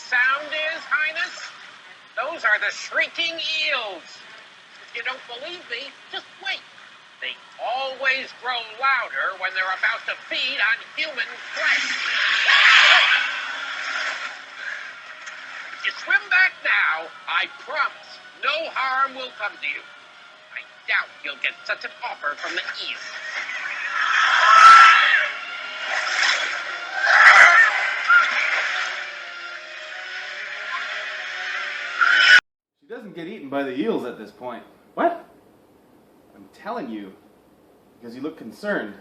sound is, Highness? Those are the shrieking eels. If you don't believe me, just wait. They always grow louder when they're about to feed on human flesh. If you swim back now, I promise no harm will come to you. I doubt you'll get such an offer from the eels. She doesn't get eaten by the eels at this point. What? I'm telling you, because you look concerned.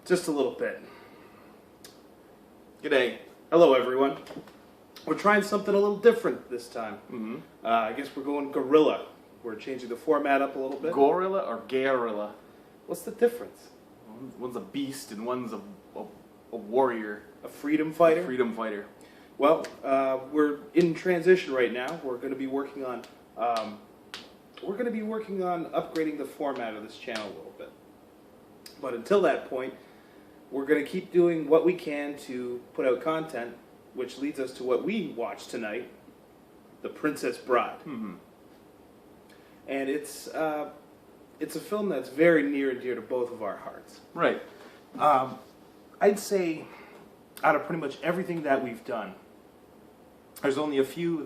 Just a little bit. G'day. Hello, everyone. We're trying something a little different this time. Mm-hmm. I guess we're going gorilla. We're changing the format up a little bit. Gorilla or guerrilla? What's the difference? One's a beast and one's a warrior. A freedom fighter? Freedom fighter. Well, we're in transition right now. We're going to be working on upgrading the format of this channel a little bit. But until that point, we're going to keep doing what we can to put out content, which leads us to what we watched tonight, The Princess Bride. Mm-hmm. And it's a film that's very near and dear to both of our hearts. Right. I'd say out of pretty much everything that we've done, there's only a few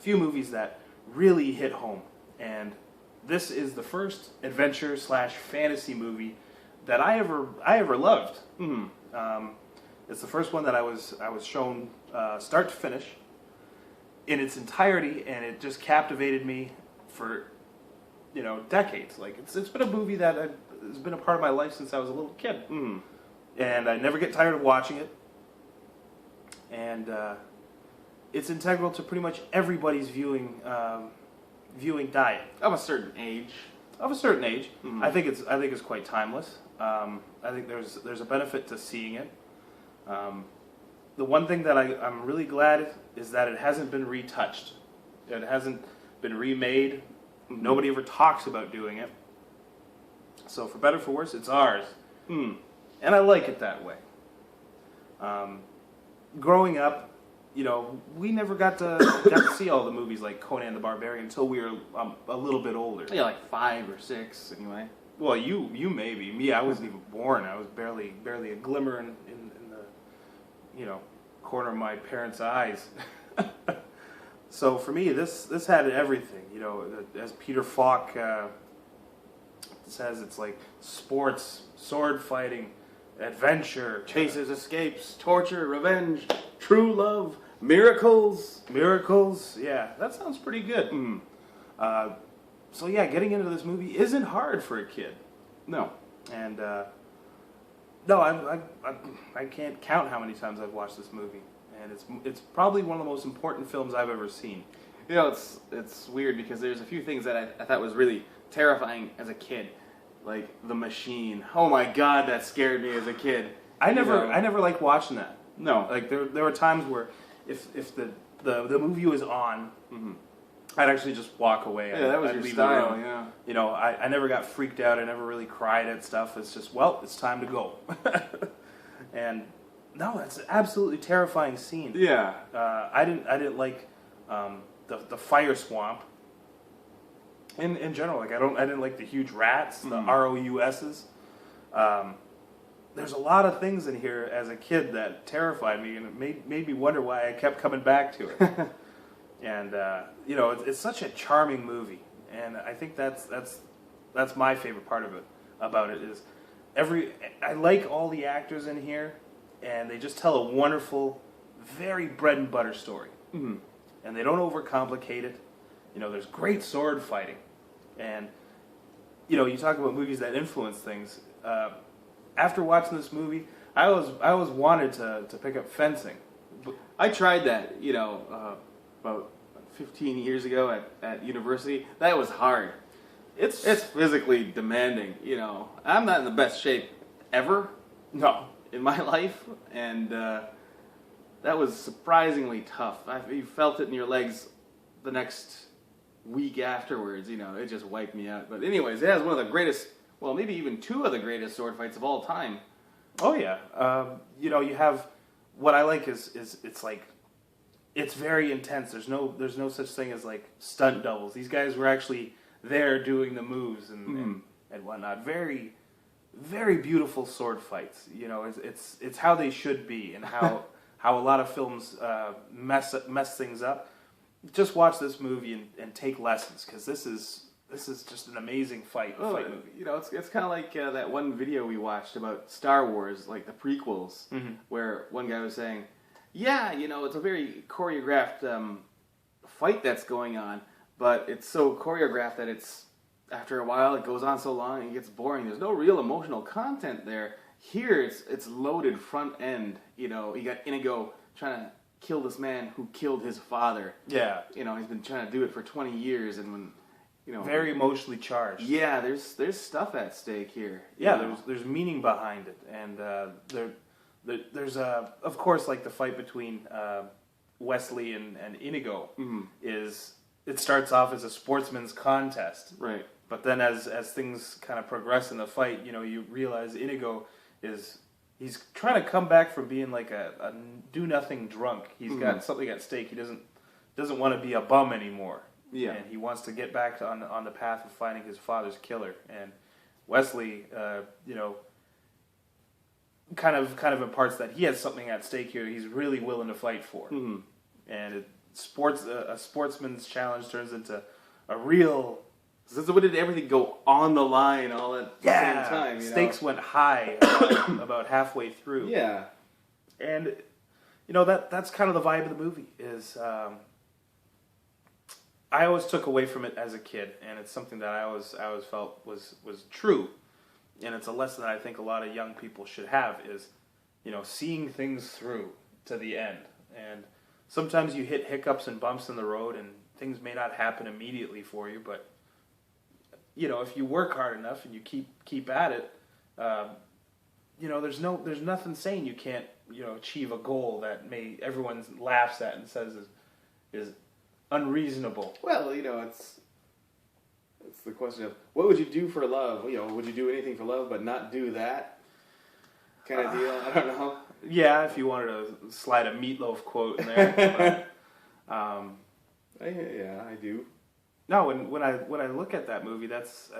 movies that really hit home, and this is the first adventure/fantasy movie that I ever loved. Mm-hmm. It's the first one that I was shown start to finish in its entirety, and it just captivated me for decades. Like it's been a movie that has been a part of my life since I was a little kid, and I never get tired of watching it. And it's integral to pretty much everybody's viewing diet Of a certain age. Mm-hmm. I think it's quite timeless. I think there's a benefit to seeing it. The one thing that I'm really glad is that it hasn't been retouched. It hasn't been remade. Mm-hmm. Nobody ever talks about doing it. So for better or for worse, it's ours. And I like it that way. Growing up, we never got to see all the movies like Conan the Barbarian until we were a little bit older. Yeah, like 5 or 6 anyway. Well, you maybe. Me, I wasn't even born. I was barely a glimmer in the corner of my parents' eyes. So for me, this had everything. As Peter Falk says, it's like sports, sword fighting, adventure, Chases, escapes, torture, revenge, true love, miracles. Yeah, that sounds pretty good. So yeah, getting into this movie isn't hard for a kid. No. And no, I can't count how many times I've watched this movie, and it's probably one of the most important films I've ever seen. It's weird because there's a few things that I thought was really terrifying as a kid, like the machine. Oh my God, that scared me as a kid. I never liked watching that. No. Like there were times where if the movie was on, I'd actually just walk away. Yeah, that was I'd your leave style. the room. Yeah. I never got freaked out. I never really cried at stuff. It's just, well, it's time to go. And no, that's an absolutely terrifying scene. Yeah. I didn't like the fire swamp. In general, like I didn't like the huge rats, the ROUSs. There's a lot of things in here as a kid that terrified me, and it made me wonder why I kept coming back to it. And it's such a charming movie, and I think that's my favorite part of it. About it is I like all the actors in here, and they just tell a wonderful, very bread and butter story. And they don't overcomplicate it. There's great sword fighting, and you talk about movies that influence things. After watching this movie, I always wanted to pick up fencing. I tried that, about 15 years ago at university. That was hard. It's physically demanding, I'm not in the best shape ever. No. In my life, and that was surprisingly tough. You felt it in your legs the next week afterwards, it just wiped me out. But anyways, it has one of the greatest, well, maybe even 2 of the greatest sword fights of all time. Oh yeah. You have, what I like is it's like it's very intense. There's no such thing as like stunt doubles. These guys were actually there doing the moves and whatnot. Very, very beautiful sword fights. You know, it's how they should be, and how how a lot of films mess things up. Just watch this movie and take lessons, because this is just an amazing fight movie. You know, it's kind of like that one video we watched about Star Wars, like the prequels, where one guy was saying, yeah, you know, it's a very choreographed fight that's going on, but it's so choreographed that it's, after a while, it goes on so long and it gets boring. There's no real emotional content there. Here, it's loaded front end. You know, you got Inigo trying to kill this man who killed his father. Yeah. You know, he's been trying to do it for 20 years, and when, you know, very emotionally charged. Yeah, there's stuff at stake here. Yeah, there's meaning behind it, and there's of course, like the fight between Wesley and Inigo it starts off as a sportsman's contest, right? But then as things kind of progress in the fight, you know, you realize Inigo he's trying to come back from being like a do-nothing drunk. He's got something at stake. He doesn't want to be a bum anymore. Yeah. And he wants to get back on the path of finding his father's killer. And Wesley, you know, kind of imparts that he has something at stake here he's really willing to fight for. And a sportsman's challenge turns into a real... So when did everything go on the line all at the same time? You Stakes went high about halfway through. Yeah. And, you know, that's kind of the vibe of the movie, is... I always took away from it as a kid, and it's something that I always felt was true. And it's a lesson that I think a lot of young people should have, is, you know, seeing things through to the end. And sometimes you hit hiccups and bumps in the road, and things may not happen immediately for you, but... You know, if you work hard enough and you keep at it, you know, there's nothing saying you can't, you know, achieve a goal that everyone laughs at and says is unreasonable. Well, you know, it's the question of, what would you do for love? You know, would you do anything for love but not do that kind of deal? I don't know. Yeah, if you wanted to slide a Meatloaf quote in there. Yeah, I do. No, when I look at that movie, that's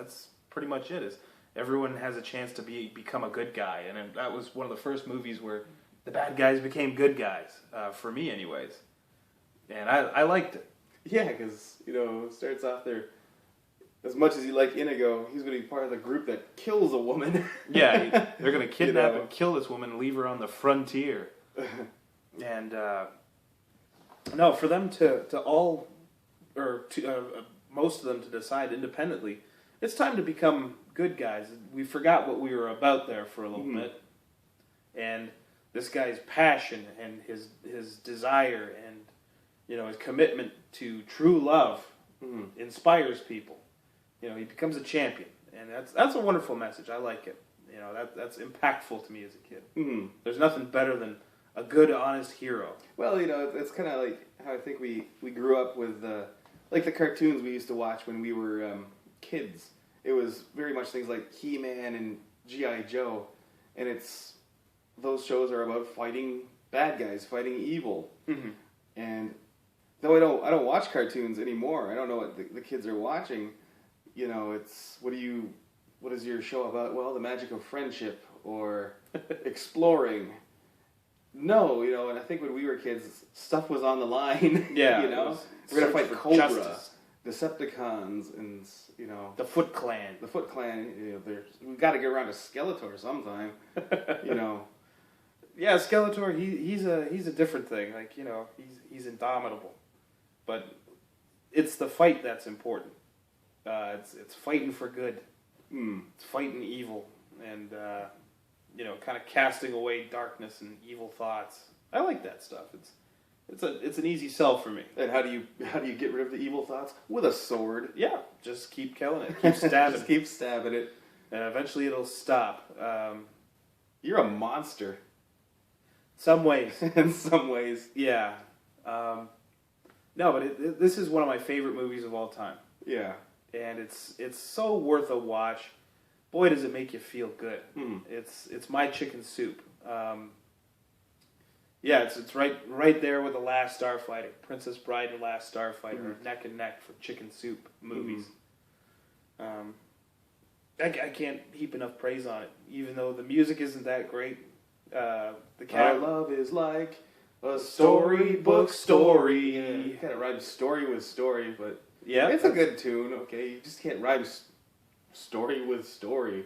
pretty much it. Is everyone has a chance to become a good guy, and that was one of the first movies where the bad guys became good guys, for me, anyways. And I liked it. Yeah, because, you know, it starts off there. As much as you like Inigo, he's going to be part of the group that kills a woman. Yeah, they're going to kidnap and kill this woman and leave her on the frontier. And no, for them to all, or most of them to decide independently, it's time to become good guys. We forgot what we were about there for a little bit. And this guy's passion and his desire and, you know, his commitment to true love inspires people. You know, he becomes a champion, and that's a wonderful message. I like it. You know, that's impactful to me as a kid. There's nothing better than a good, honest hero. Well, you know, it's kind of like how I think we grew up with, like the cartoons we used to watch when we were kids. It was very much things like He-Man and G.I. Joe, and those shows are about fighting bad guys, fighting evil. And though I don't watch cartoons anymore, I don't know what the kids are watching. You know, it's what is your show about? Well, the magic of friendship or exploring. No, you know, and I think when we were kids, stuff was on the line. Yeah, you know, we're gonna fight Cobra, justice. Decepticons, and, you know, The Foot Clan. The Foot Clan. You know, we've got to get around to Skeletor sometime. You know. Yeah, Skeletor. He's a different thing. Like, you know, he's indomitable, but it's the fight that's important. It's fighting for good. It's fighting evil, and you know, kind of casting away darkness and evil thoughts. I like that stuff. It's an easy sell for me. And how do you get rid of the evil thoughts? With a sword. Yeah, just keep killing it. Keep stabbing. Just keep stabbing it. And eventually it'll stop. You're a monster. Some ways. In some ways. Yeah. No, but this is one of my favorite movies of all time. Yeah. And it's so worth a watch. Boy, does it make you feel good. It's my chicken soup. Yeah, it's right there with The Last Starfighter. Princess Bride and Last Starfighter are neck and neck for chicken soup movies. I can't heap enough praise on it, even though the music isn't that great. The Our love is like a storybook story. Yeah, you kind of rhyme story with story, but yeah, it's a good tune. Okay, you just can't rhyme story with story.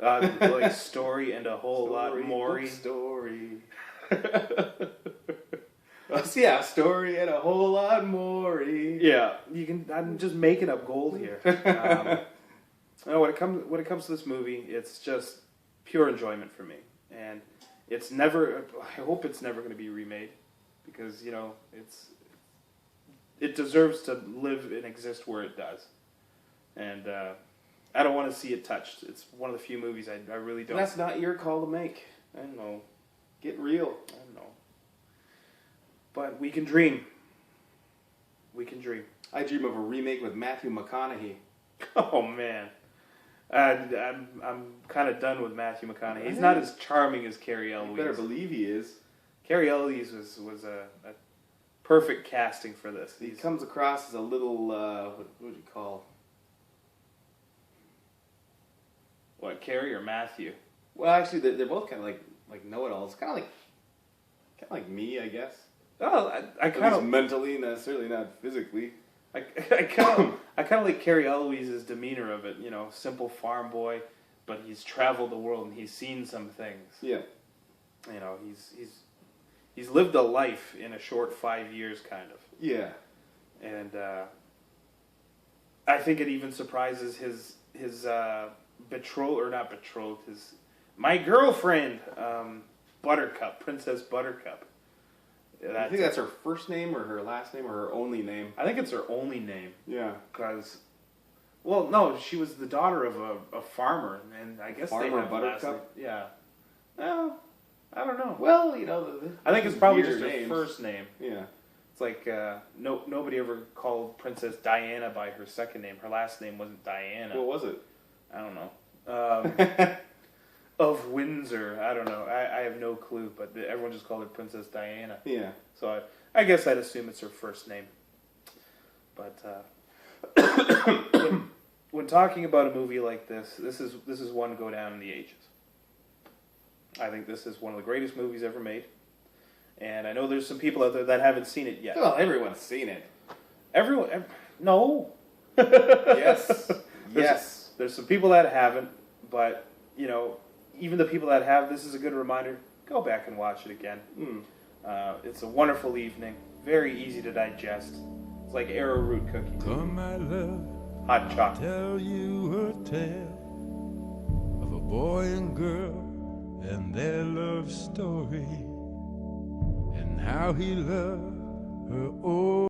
like story and a whole lot more. Story. Yeah, story and a whole lot more. Yeah, you can. I'm just making up gold here. No, when it comes to this movie, it's just pure enjoyment for me, and it's never. I hope it's never going to be remade, because it deserves to live and exist where it does, and I don't want to see it touched. It's one of the few movies I really don't. And that's not your call to make. I don't know. Get real. I don't know. But we can dream. We can dream. I dream of a remake with Matthew McConaughey. Oh man. I'm kind of done with Matthew McConaughey. He's not as charming as Cary Elwes. You better believe he is. Cary Elwes was a perfect casting for this. He comes across as a little, what would you call? What, Cary or Matthew? Well, actually, they're both kind of like know-it-alls. Kind of like me, I guess. Oh, I kind of mentally, necessarily not physically. I kind of like Cary Elwes' demeanor of it. Simple farm boy, but he's traveled the world and he's seen some things. Yeah. He's lived a life in a short 5 years, kind of. Yeah. And I think it even surprises his betrothed, or not betrothed, my girlfriend, Buttercup, Princess Buttercup. I think that's her first name or her last name or her only name. I think it's her only name. Yeah. Because, well, no, she was the daughter of a farmer, and I guess Farmer they have Buttercup? Yeah. Well, I don't know. Well, I think it's probably just her names. first name. Yeah. It's like nobody ever called Princess Diana by her second name. Her last name wasn't Diana. What was it? I don't know. Of Windsor. I don't know. I have no clue, but everyone just called her Princess Diana. Yeah. So I guess I'd assume it's her first name. But when talking about a movie like this is one to go down in the ages. I think this is one of the greatest movies ever made. And I know there's some people out there that haven't seen it yet. Well, everyone's seen it. No. Yes. Yes. There's some people that haven't, but, even the people that have, this is a good reminder. Go back and watch it again. It's a wonderful evening. Very easy to digest. It's like arrowroot cookies. Come, my love, Hot chocolate. tell you a tale of a boy and girl and their love story, and how he loved her.